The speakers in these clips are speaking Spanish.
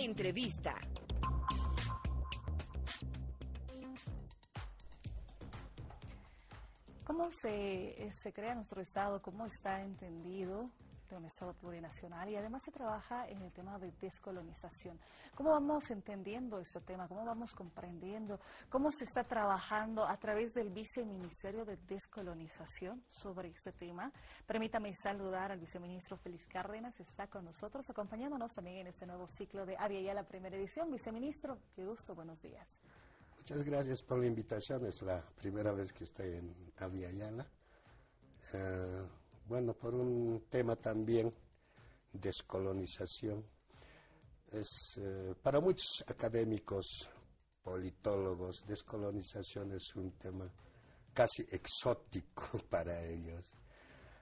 Entrevista. ¿Cómo se crea nuestro Estado? ¿Cómo está entendido de un Estado plurinacional? Y además se trabaja en el tema de descolonización. ¿Cómo vamos entendiendo este tema? ¿Cómo vamos comprendiendo? ¿Cómo se está trabajando a través del Viceministerio de Descolonización sobre este tema? Permítame saludar al viceministro Félix Cárdenas, está con nosotros, acompañándonos también en este nuevo ciclo de Aviala primera edición. Viceministro, qué gusto, buenos días. Muchas gracias por la invitación, es la primera vez que estoy en Aviala. Bueno, por un tema también, descolonización, es para muchos académicos, politólogos, descolonización es un tema casi exótico para ellos.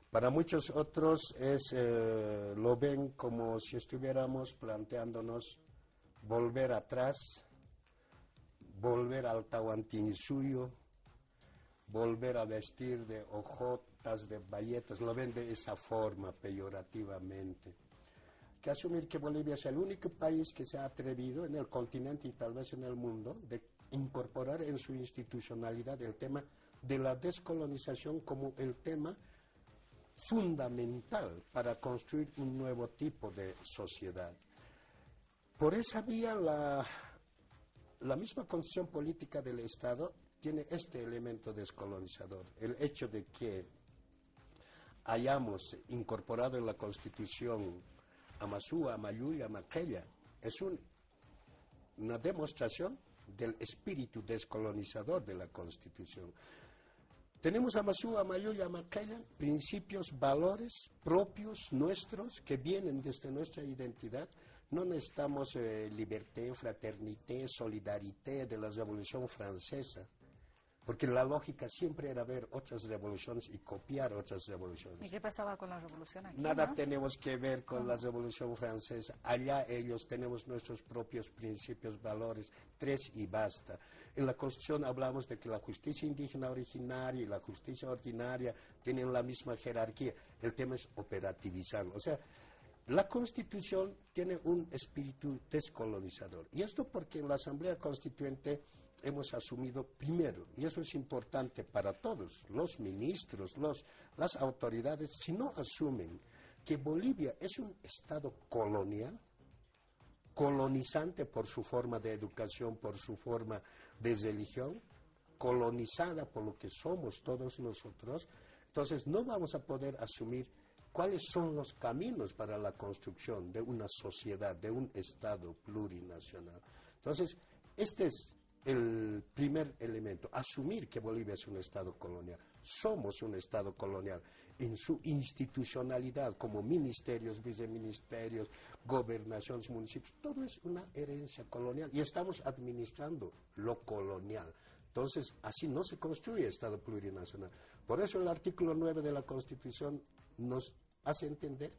Para muchos otros lo ven como si estuviéramos planteándonos volver atrás, volver al Tahuantinsuyo, volver a vestir de hojotas, de bayetas, lo ven de esa forma, peyorativamente. Hay que asumir que Bolivia es el único país que se ha atrevido en el continente y tal vez en el mundo de incorporar en su institucionalidad el tema de la descolonización como el tema fundamental para construir un nuevo tipo de sociedad. Por esa vía la misma constitución política del Estado tiene este elemento descolonizador, el hecho de que hayamos incorporado en la Constitución Amazúa, Amayú y Amaquella, es una demostración del espíritu descolonizador de la Constitución. Tenemos Amazúa, Amayú y Amaquella, principios, valores propios nuestros que vienen desde nuestra identidad. No necesitamos liberté, fraternité, solidarité de la Revolución Francesa, porque la lógica siempre era ver otras revoluciones y copiar otras revoluciones. ¿Y qué pasaba con la revolución aquí? Nada ¿no? tenemos que ver con la Revolución Francesa. Allá ellos tenemos nuestros propios principios, valores, tres y basta. En la Constitución hablamos de que la justicia indígena originaria y la justicia ordinaria tienen la misma jerarquía. El tema es operativizarlo. O sea, la Constitución tiene un espíritu descolonizador. Y esto porque en la Asamblea Constituyente hemos asumido primero, y eso es importante para todos, los ministros, las autoridades, si no asumen que Bolivia es un Estado colonial, colonizante por su forma de educación, por su forma de religión, colonizada por lo que somos todos nosotros, entonces no vamos a poder asumir cuáles son los caminos para la construcción de una sociedad, de un Estado plurinacional. Entonces, este es el primer elemento, asumir que Bolivia es un Estado colonial. Somos un Estado colonial en su institucionalidad, como ministerios, viceministerios, gobernaciones, municipios, todo es una herencia colonial y estamos administrando lo colonial. Entonces, así no se construye Estado plurinacional. Por eso el artículo 9 de la Constitución nos hace entender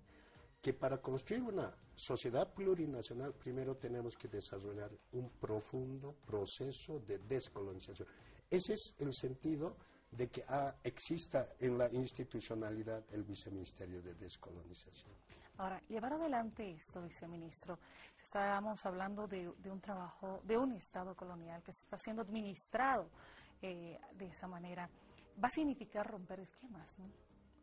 que para construir una sociedad plurinacional primero tenemos que desarrollar un profundo proceso de descolonización. Ese es el sentido de que exista en la institucionalidad el Viceministerio de Descolonización. Ahora, llevar adelante esto, viceministro, estábamos hablando de un trabajo, de un Estado colonial que se está siendo administrado de esa manera. Va a significar romper esquemas, ¿no?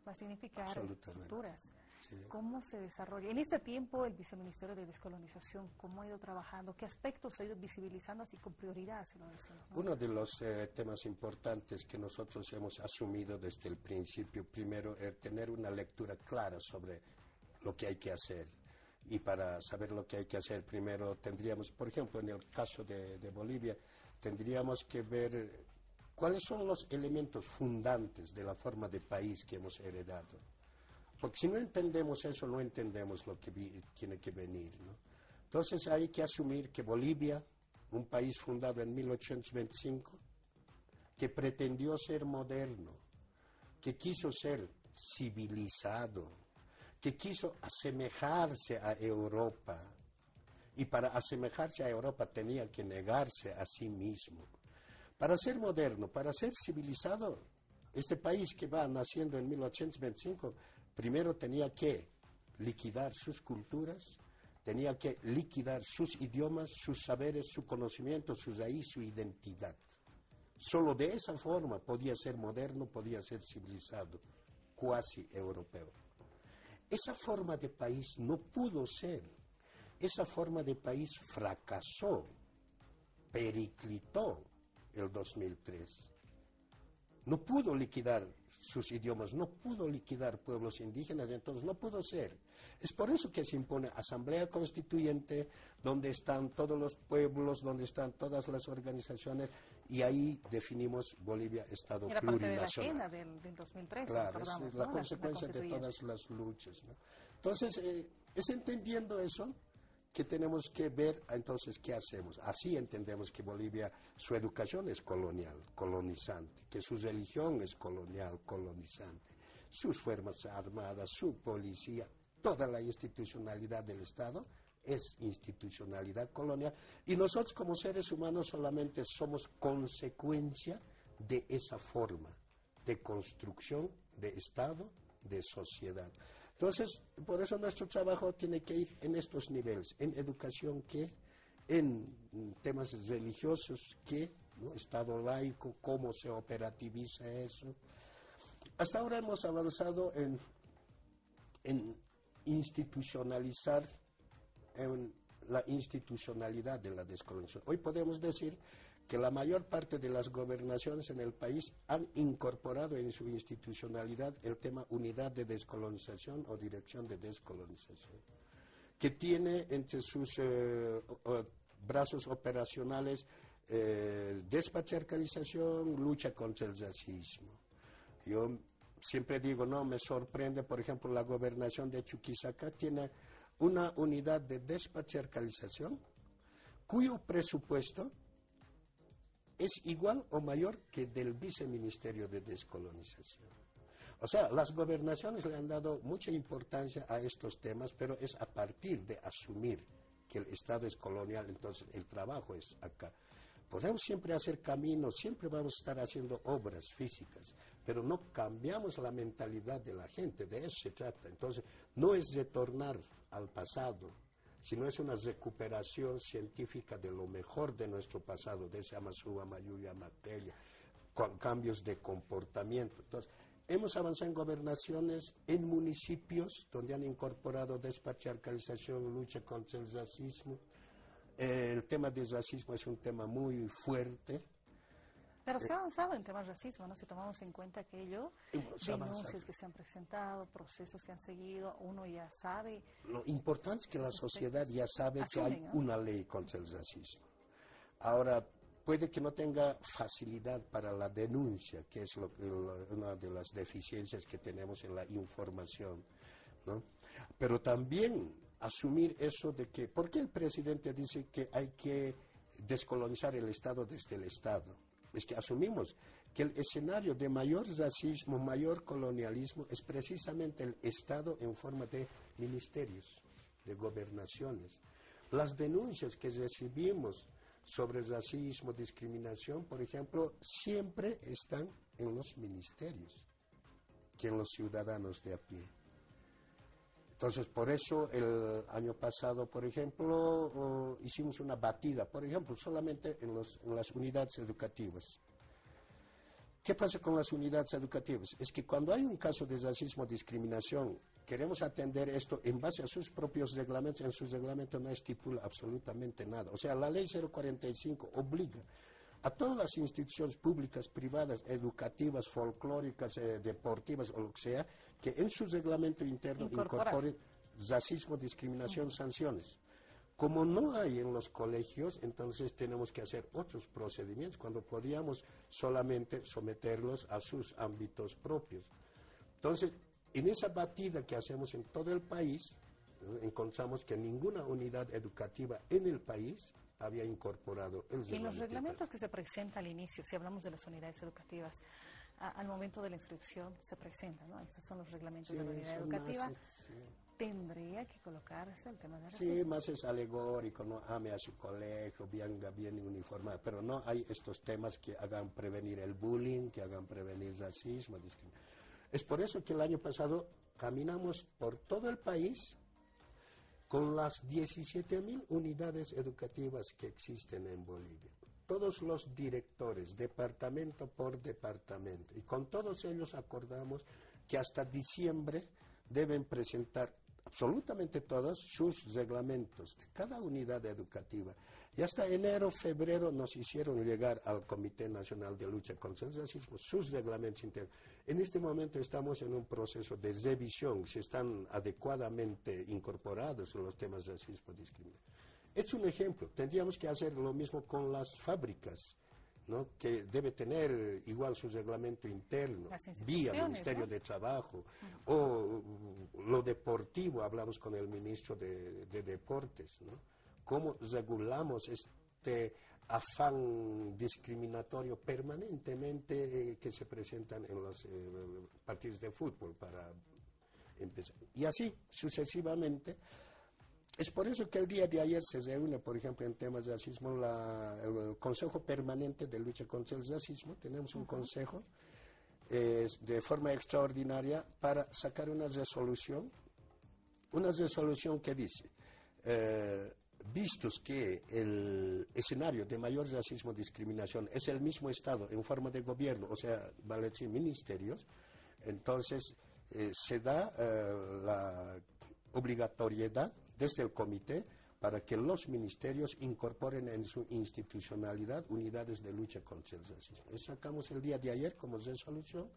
Va a significar estructuras. Sí. ¿Cómo se desarrolla? En este tiempo, el Viceministerio de Descolonización, ¿cómo ha ido trabajando? ¿Qué aspectos ha ido visibilizando así con prioridad? Si lo decimos, ¿no? Uno de los temas importantes que nosotros hemos asumido desde el principio, primero, es tener una lectura clara sobre lo que hay que hacer. Y para saber lo que hay que hacer, primero tendríamos, por ejemplo, en el caso de Bolivia, tendríamos que ver ¿cuáles son los elementos fundantes de la forma de país que hemos heredado? Porque si no entendemos eso, no entendemos lo que tiene que venir, ¿no? Entonces hay que asumir que Bolivia, un país fundado en 1825, que pretendió ser moderno, que quiso ser civilizado, que quiso asemejarse a Europa, y para asemejarse a Europa tenía que negarse a sí mismo. Para ser moderno, para ser civilizado, este país que va naciendo en 1825, primero tenía que liquidar sus culturas, tenía que liquidar sus idiomas, sus saberes, su conocimiento, su raíz, su identidad. Solo de esa forma podía ser moderno, podía ser civilizado, cuasi europeo. Esa forma de país no pudo ser. Esa forma de país fracasó, periclitó el 2003. No pudo liquidar sus idiomas, no pudo liquidar pueblos indígenas, entonces no pudo ser. Es por eso que se impone asamblea constituyente, donde están todos los pueblos, donde están todas las organizaciones, y ahí definimos Bolivia Estado plurinacional. Era parte de la agenda del 2003. Claro, es la consecuencia de todas las luchas, ¿no? Entonces, es entendiendo eso que tenemos que ver, entonces, ¿qué hacemos? Así entendemos que Bolivia, su educación es colonial, colonizante, que su religión es colonial, colonizante, sus fuerzas armadas, su policía, toda la institucionalidad del Estado es institucionalidad colonial, y nosotros como seres humanos solamente somos consecuencia de esa forma de construcción de Estado, de sociedad. Entonces, por eso nuestro trabajo tiene que ir en estos niveles, en educación que, en temas religiosos que, ¿no? Estado laico, cómo se operativiza eso. Hasta ahora hemos avanzado en institucionalizar en la institucionalidad de la descolonización. Hoy podemos decir que la mayor parte de las gobernaciones en el país han incorporado en su institucionalidad el tema unidad de descolonización o dirección de descolonización, que tiene entre sus brazos operacionales despatriarcalización, lucha contra el racismo. Yo siempre digo, no, me sorprende, por ejemplo, la gobernación de Chuquisaca tiene una unidad de despatriarcalización cuyo presupuesto es igual o mayor que del viceministerio de descolonización. O sea, las gobernaciones le han dado mucha importancia a estos temas, pero es a partir de asumir que el Estado es colonial, entonces el trabajo es acá. Podemos siempre hacer caminos, siempre vamos a estar haciendo obras físicas, pero no cambiamos la mentalidad de la gente, de eso se trata. Entonces, no es retornar al pasado, sino es una recuperación científica de lo mejor de nuestro pasado, de ese Amazúa, Mayuya, Macteya, con cambios de comportamiento. Entonces, hemos avanzado en gobernaciones, en municipios, donde han incorporado despatriarcalización, lucha contra el racismo. El tema del racismo es un tema muy fuerte. Pero se ha avanzado en temas de racismo, ¿no? Si tomamos en cuenta aquello, denuncias que se han presentado, procesos que han seguido, uno ya sabe. Lo importante es que la sociedad ya sabe que hay una ley contra el racismo. Ahora, puede que no tenga facilidad para la denuncia, que es una de las deficiencias que tenemos en la información, ¿no? Pero también asumir eso de que, ¿por qué el presidente dice que hay que descolonizar el Estado desde el Estado? Es que asumimos que el escenario de mayor racismo, mayor colonialismo, es precisamente el Estado en forma de ministerios, de gobernaciones. Las denuncias que recibimos sobre racismo, discriminación, por ejemplo, siempre están en los ministerios, que en los ciudadanos de a pie. Entonces, por eso el año pasado, por ejemplo, hicimos una batida, por ejemplo, solamente en las unidades educativas. ¿Qué pasa con las unidades educativas? Es que cuando hay un caso de racismo o discriminación, queremos atender esto en base a sus propios reglamentos. En sus reglamentos no estipula absolutamente nada. O sea, la ley 045 obliga a todas las instituciones públicas, privadas, educativas, folclóricas, deportivas o lo que sea, que en su reglamento interno incorporen racismo, discriminación, sanciones. Como no hay en los colegios, entonces tenemos que hacer otros procedimientos cuando podíamos solamente someterlos a sus ámbitos propios. Entonces, en esa batida que hacemos en todo el país, encontramos que ninguna unidad educativa en el país había incorporado el reglamento. Y los reglamentos que se presentan al inicio, si hablamos de las unidades educativas, al momento de la inscripción se presentan, ¿no? Esos son los reglamentos de la unidad educativa. Tendría que colocarse el tema de racismo. Sí, más es alegórico, ¿no? Ame a su colegio, venga bien uniformado, pero no hay estos temas que hagan prevenir el bullying, que hagan prevenir racismo, discriminación. Es por eso que el año pasado caminamos por todo el país con las 17.000 unidades educativas que existen en Bolivia. Todos los directores, departamento por departamento, y con todos ellos acordamos que hasta diciembre deben presentar absolutamente todos sus reglamentos de cada unidad educativa. Y hasta enero, febrero nos hicieron llegar al Comité Nacional de Lucha contra el Racismo sus reglamentos internos. En este momento estamos en un proceso de revisión, si están adecuadamente incorporados los temas de racismo y discriminación. Es un ejemplo. Tendríamos que hacer lo mismo con las fábricas, ¿no? Que debe tener igual su reglamento interno, vía Ministerio, ¿no?, de Trabajo, o lo deportivo, hablamos con el ministro de Deportes, ¿no? ¿Cómo regulamos este afán discriminatorio permanentemente que se presentan en los partidos de fútbol para empezar? Y así, sucesivamente. Es por eso que el día de ayer se reúne, por ejemplo, en temas de racismo, el Consejo Permanente de Lucha contra el Racismo. Tenemos un consejo de forma extraordinaria para sacar una resolución que dice, vistos que el escenario de mayor racismo y discriminación es el mismo Estado en forma de gobierno, o sea, vale decir ministerios, entonces se da la obligatoriedad desde el comité para que los ministerios incorporen en su institucionalidad unidades de lucha contra el racismo. Eso sacamos el día de ayer como resolución.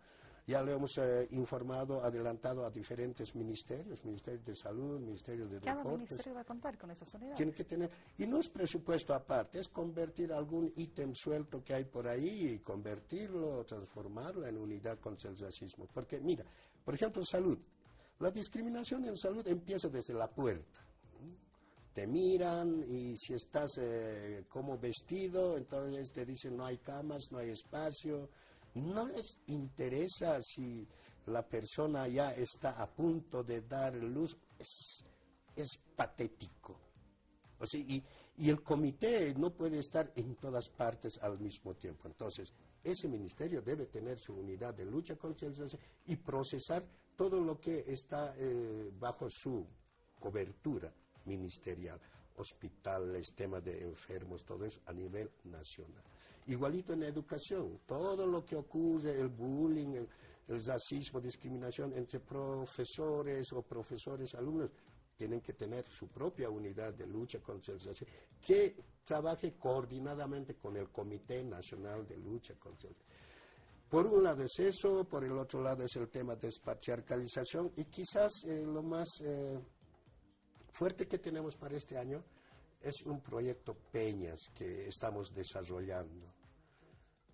Ya lo hemos informado, adelantado a diferentes ministerios, Ministerios de Salud, Ministerios de Deportes. Cada ministerio va a contar con esas unidades. Tiene que tener, y no es presupuesto aparte, es convertir algún ítem suelto que hay por ahí y convertirlo, transformarlo en unidad contra el racismo. Porque mira, por ejemplo, salud. La discriminación en salud empieza desde la puerta. Te miran y si estás como vestido, entonces te dicen no hay camas, no hay espacio. No les interesa si la persona ya está a punto de dar luz. Es patético. O sea, y el comité no puede estar en todas partes al mismo tiempo. Entonces, ese ministerio debe tener su unidad de lucha contra el racismo y procesar todo lo que está bajo su cobertura ministerial, hospitales, temas de enfermos, todo eso a nivel nacional. Igualito en educación, todo lo que ocurre, el bullying, el racismo, discriminación entre profesores o profesores, alumnos, tienen que tener su propia unidad de lucha contra el racismo, que trabaje coordinadamente con el Comité Nacional de Lucha contra el racismo. Por un lado es eso, por el otro lado es el tema de despatriarcalización y quizás lo más fuerte que tenemos para este año es un proyecto Peñas que estamos desarrollando.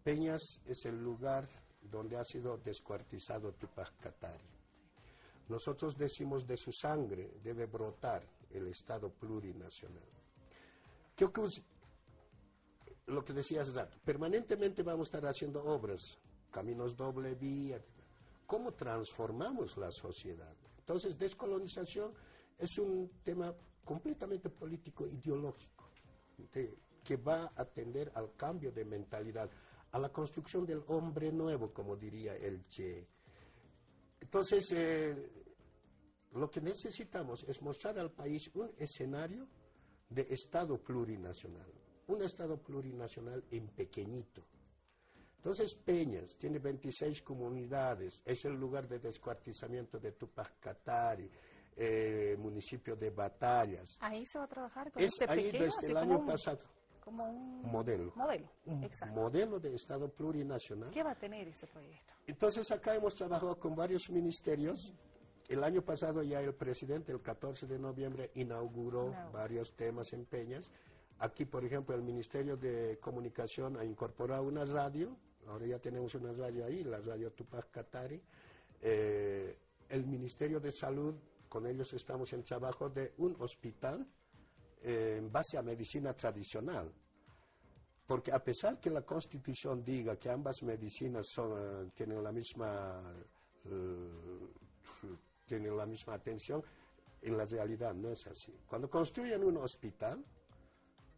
Peñas es el lugar donde ha sido descuartizado Tupac Katari. Nosotros decimos de su sangre debe brotar el Estado plurinacional. ¿Qué ocurre? Lo que decía hace rato, permanentemente vamos a estar haciendo obras, caminos doble vía. ¿Cómo transformamos la sociedad? Entonces, descolonización es un tema completamente político, ideológico, que va a atender al cambio de mentalidad, a la construcción del hombre nuevo, como diría el Che. Entonces, lo que necesitamos es mostrar al país un escenario de Estado plurinacional, un Estado plurinacional en pequeñito. Entonces, Peñas tiene 26 comunidades, es el lugar de descuartizamiento de Tupac Katari, municipio de Batallas. Ahí se va a trabajar con es este ahí pequeño, desde el año pasado. Como un modelo. Exacto. Modelo de Estado plurinacional. ¿Qué va a tener ese proyecto? Entonces, acá hemos trabajado con varios ministerios. El año pasado ya el presidente, el 14 de noviembre, inauguró varios temas en Peñas. Aquí, por ejemplo, el Ministerio de Comunicación ha incorporado una radio. Ahora ya tenemos una radio ahí, la radio Tupac Katari. El Ministerio de Salud, con ellos estamos en trabajo de un hospital en base a medicina tradicional. Porque a pesar que la Constitución diga que ambas medicinas tienen la misma atención, en la realidad no es así. Cuando construyen un hospital,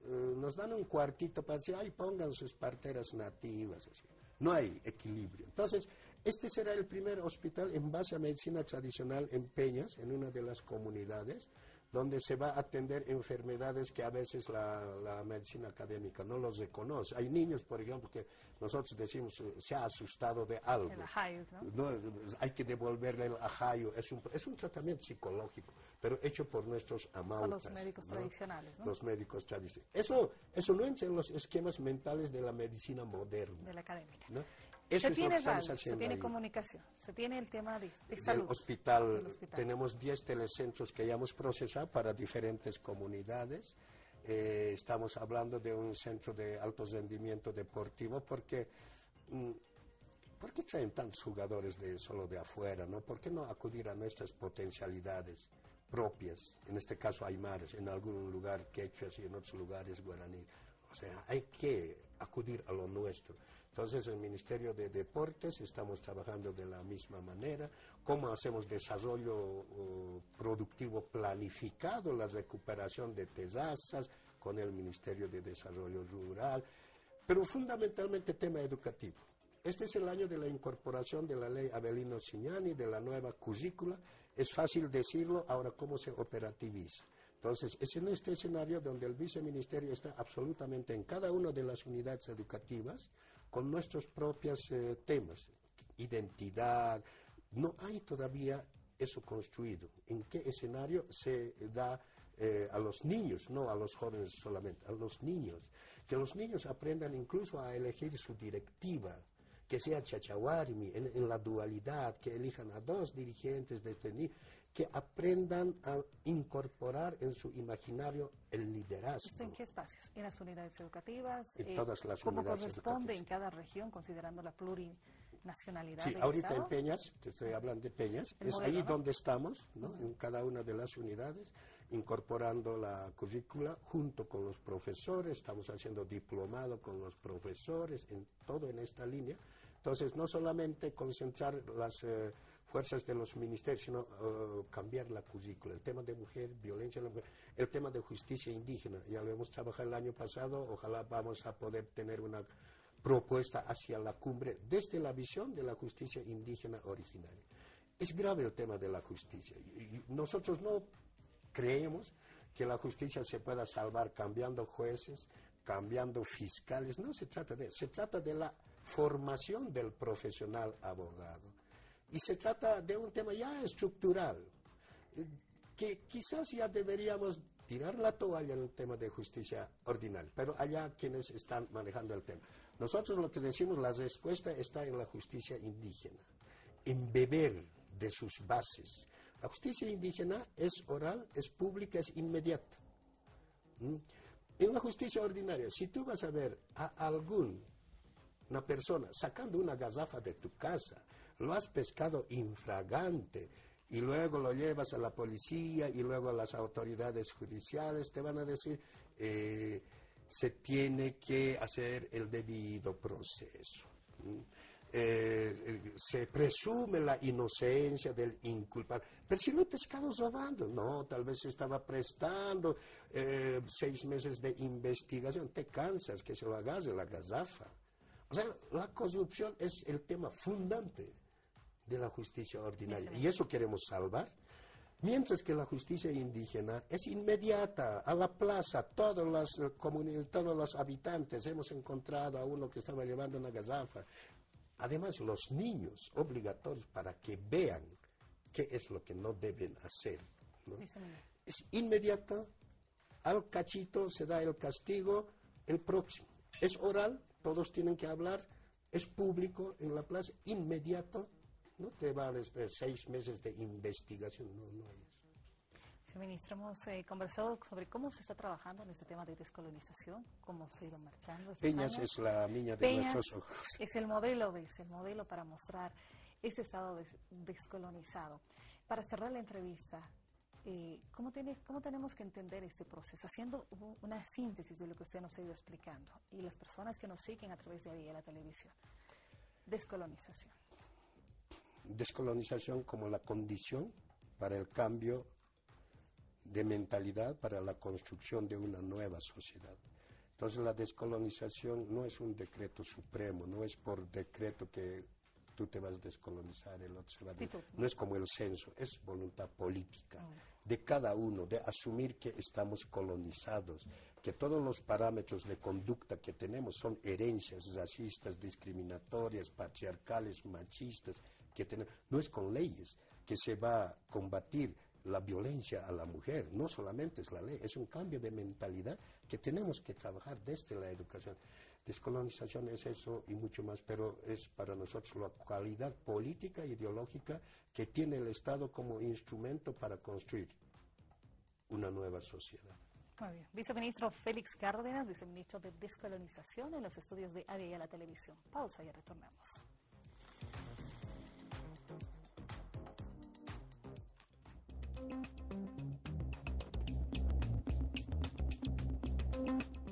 nos dan un cuartito para decir, ay, pongan sus parteras nativas. Así. No hay equilibrio. Entonces, este será el primer hospital en base a medicina tradicional en Peñas, en una de las comunidades, donde se va a atender enfermedades que a veces la medicina académica no los reconoce. Hay niños, por ejemplo, que nosotros decimos se ha asustado de algo. El ajayo, ¿no? Hay que devolverle el ajayo. Es un tratamiento psicológico, pero hecho por nuestros amautas. Por los médicos tradicionales, ¿no? Los médicos tradicionales. Eso no entra en los esquemas mentales de la medicina moderna. De la académica. ¿No? Eso es lo que estamos haciendo se tiene ahí. Comunicación, se tiene el tema de salud. Del hospital, Del hospital. Tenemos 10 telecentros que ya hemos procesado para diferentes comunidades. Estamos hablando de un centro de alto rendimiento deportivo porque ¿por qué traen tantos jugadores solo de afuera? ¿No? ¿Por qué no acudir a nuestras potencialidades propias? En este caso aymaras, en algún lugar quechuas y en otros lugares guaraní. O sea, hay que acudir a lo nuestro. Entonces, en el Ministerio de Deportes estamos trabajando de la misma manera. ¿Cómo hacemos desarrollo productivo planificado, la recuperación de terrazas con el Ministerio de Desarrollo Rural? Pero fundamentalmente tema educativo. Este es el año de la incorporación de la ley Avelino Signani, de la nueva currícula. Es fácil decirlo, ahora cómo se operativiza. Entonces, es en este escenario donde el viceministerio está absolutamente en cada una de las unidades educativas con nuestros propios temas, identidad. No hay todavía eso construido. ¿En qué escenario se da a los niños, no a los jóvenes solamente, a los niños? Que los niños aprendan incluso a elegir su directiva, que sea chachahuarmi, en la dualidad, que elijan a 2 dirigentes de este niño, que aprendan a incorporar en su imaginario el liderazgo. ¿Esto en qué espacios? ¿En las unidades educativas? En todas las ¿Cómo unidades corresponde educativas. en cada región, considerando la plurinacionalidad Sí, del ahorita Estado? en Peñas, te estoy hablando de Peñas, El es modelo, ahí ¿no? donde estamos, ¿no? En cada una de las unidades, incorporando la currícula junto con los profesores, estamos haciendo diplomado con los profesores, todo en esta línea. Entonces, no solamente concentrar las fuerzas de los ministerios, sino cambiar la currícula. El tema de mujer, violencia en la mujer, el tema de justicia indígena, ya lo hemos trabajado el año pasado, ojalá vamos a poder tener una propuesta hacia la cumbre desde la visión de la justicia indígena originaria. Es grave el tema de la justicia. Nosotros no creemos que la justicia se pueda salvar cambiando jueces, cambiando fiscales. No se trata de eso, se trata de la formación del profesional abogado. Y se trata de un tema ya estructural, que quizás ya deberíamos tirar la toalla en el tema de justicia ordinaria, pero allá quienes están manejando el tema. Nosotros lo que decimos, la respuesta está en la justicia indígena, en beber de sus bases. La justicia indígena es oral, es pública, es inmediata. En la justicia ordinaria, si tú vas a ver a alguna persona sacando una gazafa de tu casa, lo has pescado infragante y luego lo llevas a la policía y luego a las autoridades judiciales, te van a decir, se tiene que hacer el debido proceso. Se presume la inocencia del inculpado. Pero si lo he pescado robando, no, tal vez se estaba prestando 6 meses de investigación. Te cansas que se lo hagas de la gazafa. O sea, la corrupción es el tema fundante de la justicia ordinaria. Y eso queremos salvar. Mientras que la justicia indígena es inmediata, a la plaza, todos los habitantes hemos encontrado a uno que estaba llevando una gazafa. Además, los niños obligatorios para que vean qué es lo que no deben hacer, ¿no? Es inmediata, al cachito se da el castigo, el próximo. Es oral, todos tienen que hablar, es público en la plaza, inmediato. No te va a esperar 6 meses de investigación, no hay eso. Sí, ministro, hemos conversado sobre cómo se está trabajando en este tema de descolonización, cómo se ha ido marchando estos Peñas años. es la niña de Peñas nuestros ojos. es el modelo para mostrar este estado descolonizado. Para cerrar la entrevista, ¿cómo tenemos que entender este proceso? Haciendo una síntesis de lo que usted nos ha ido explicando y las personas que nos siguen a través de la televisión. Descolonización. Descolonización como la condición para el cambio de mentalidad, para la construcción de una nueva sociedad. Entonces la descolonización no es un decreto supremo, no es por decreto que tú te vas a descolonizar, el otro se va a... No es como el censo, es voluntad política de cada uno, de asumir que estamos colonizados, que todos los parámetros de conducta que tenemos son herencias racistas, discriminatorias, patriarcales, machistas, que tenemos. No es con leyes que se va a combatir la violencia a la mujer, no solamente es la ley, es un cambio de mentalidad que tenemos que trabajar desde la educación. Descolonización es eso y mucho más, pero es para nosotros la cualidad política e ideológica que tiene el Estado como instrumento para construir una nueva sociedad. Muy bien. Viceministro Félix Cárdenas, viceministro de Descolonización en los estudios de AVE y a la televisión. Pausa y retornamos.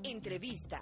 Entrevista.